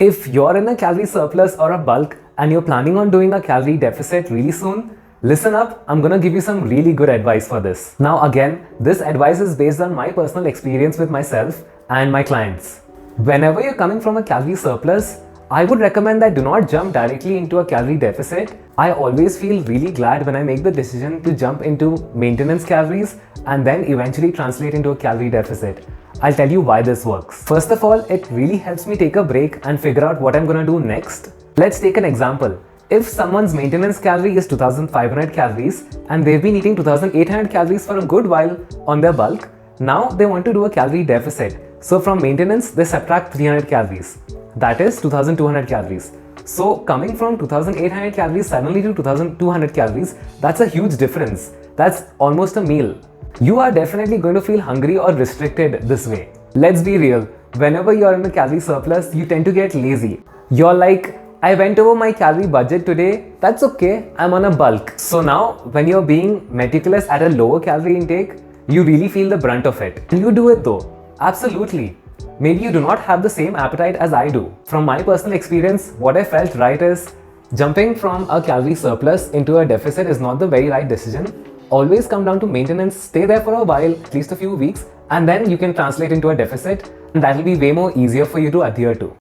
If you're in a calorie surplus or a bulk and you're planning on doing a calorie deficit really soon, listen up, I'm gonna give you some really good advice for this. Now again, this advice is based on my personal experience with myself and my clients. Whenever you're coming from a calorie surplus, I would recommend that do not jump directly into a calorie deficit. I always feel really glad when I make the decision to jump into maintenance calories and then eventually translate into a calorie deficit. I'll tell you why this works. First of all, it really helps me take a break and figure out what I'm gonna do next. Let's take an example. If someone's maintenance calorie is 2500 calories and they've been eating 2800 calories for a good while on their bulk, now they want to do a calorie deficit. So from maintenance, they subtract 300 calories. That is 2200 calories. So coming from 2800 calories suddenly to 2200 calories, that's a huge difference. That's almost a meal. You are definitely going to feel hungry or restricted this way. Let's be real, whenever you're in a calorie surplus, you tend to get lazy. You're like, I went over my calorie budget today, that's okay, I'm on a bulk. So now, when you're being meticulous at a lower calorie intake, you really feel the brunt of it. And you do it though, absolutely. Maybe you do not have the same appetite as I do. From my personal experience, what I felt right is, jumping from a calorie surplus into a deficit is not the very right decision. Always come down to maintenance, stay there for a while, at least a few weeks, and then you can translate into a deficit, and that will be way more easier for you to adhere to.